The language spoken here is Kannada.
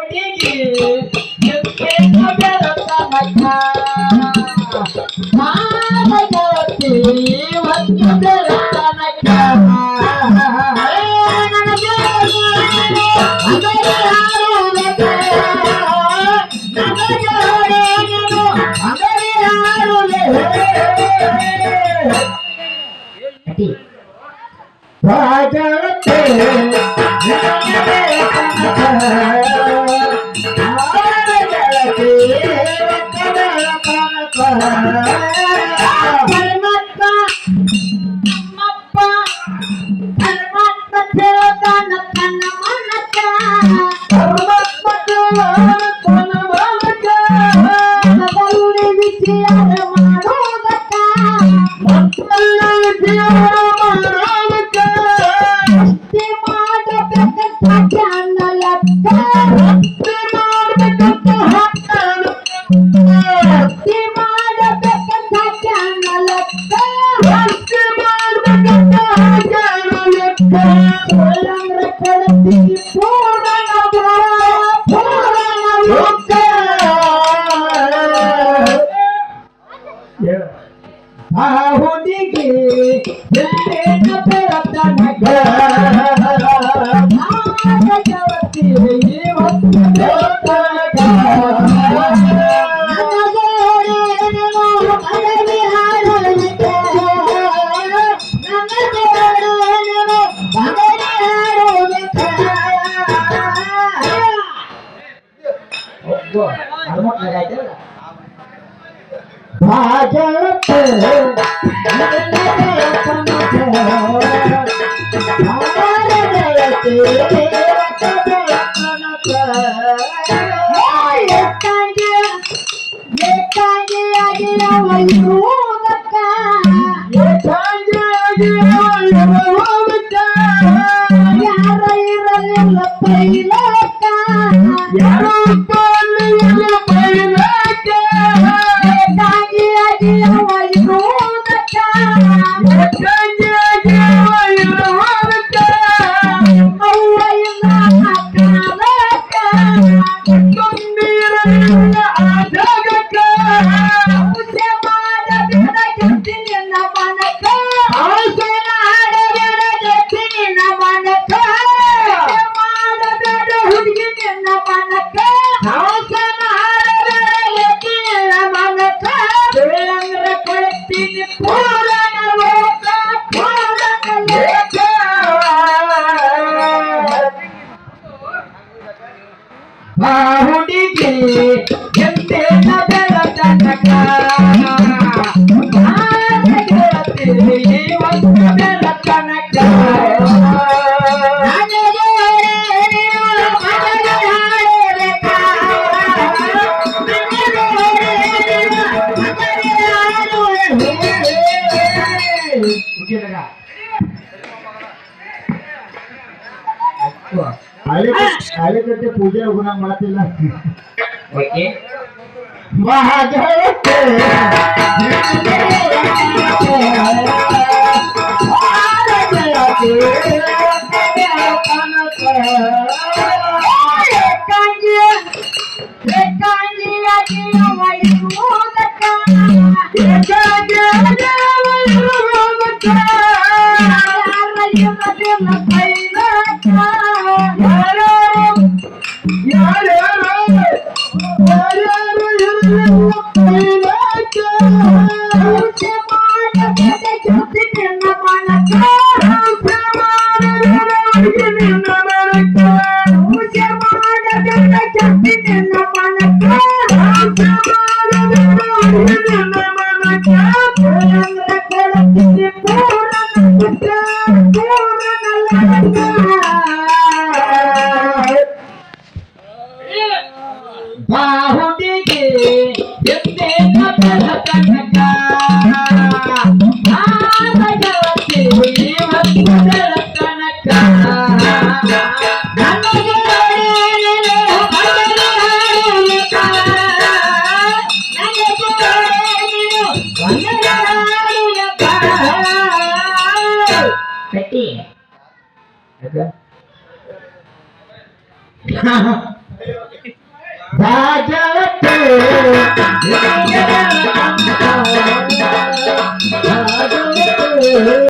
ಹುಡುಗಿ ಎತ್ತೇನ ಬೆಳತನಕ ಮಾನಗತಿ ಒಂದು ಬೆಳತನಕ ನನಗೆ ರಾಜತೆ ಪರಮಾತ್ಮ ನಮ್ಮಪ್ಪ ಪರಮಾತ್ಮ ದೇವತಾನ ತನ್ನ ಮನಕ ಪರಮಾತ್ಮ ದೇವತಾನ ಮನಕ ಮಗಲುಡಿ ವಿಚಾರ ಮಾಡೋದಕ್ಕ ಮಕ್ಕಳ ವಿಚಾರ ಮಾಡೋದಕ್ಕ ಅಷ್ಟೇ ಮಾಡಬೇಕಂತ ಜ್ಞಾನಲಕ್ಕ ಅಷ್ಟೇ ಮಾಡಬೇಕಂತ ಅಷ್ಟೇ ಮಾಡಬೇಕಂತ ಜ್ಞಾನಲಕ್ಕ ಅಷ್ಟೇ ಮಾಡಬೇಕಂತ ಜ್ಞಾನಲಕ್ಕ ಸೋಲಂಗ್ರ ಕಳತಿ ಪೂರ್ಣ ಲೋಕ ಆ ಹುಡುಗಿ ಎತ್ತೇನ ಬೆಳತನಕ ಮಾನಗತಿ ಒಂದು ಬೆಳತನಕ ಭಾಗವತ ಯಾರ ಇರಲಿಲ್ಲ ಪೈಲಕ ಯಾರು ಪೈಲಕ ಬೇಕಾಗಿ ಅಗಿಯವ ಇರುವುದಕ್ಕ ಬೇಕಾಗಿ ಅಗಿಯವ ಇರುವುದಕ್ಕ ಅವ್ವ ಇಲ್ಲ ಕಾಲಕ್ಕ ತುಂಬಿರಲಿಲ್ಲ ಆ ಜಗಕ್ಕ ಔಷೆ ಮಾಡಬೇಡ ಗೆದ್ದಿ ನಿನ್ನ ಮನಕ ಔಷೆ ಮಾಡಬೇಡ ಗೆದ್ದಿ ನಿನ್ನ ಮನಕ ಮಾಡಬೇಡ ಹುಡುಗಿ ನಿನ್ನ ಮನಕ ಔಷೆ ಮಾಡಬೇಡ ಗೆದ್ದಿ ನಿನ್ನ ಮನಕ ಬೇಳಂಗ್ರ ಕೊಡ್ತೀನಿ ಪೂರಣ ಲೋಕ ಪೂರಣ ಲೋಕ ಆ ಹುಡುಗಿ ಎಂತೇನ ಬೆಳತನಕ ಮಾನಗತಿ ಒಂದು ಬೆಳತನಕ ಆಲೆಕಟ್ಟೆ ಪೂಜೆ ಹೋಗೋಣ ಮಾಡ್ತಿಲ್ಲ ಓಕೆ ಮಹಾದೇವತೆ ಬಾಹುಡಿಗೆ ಎಂದೇನ ಬೆಳತನಕ ಮಾನಗತಿ ಒಂದು ಬೆಳತನಕ ನನಗೆ ಕಟ್ಟಿ ಭಾಗವತೆ ಭಾಗವತೆ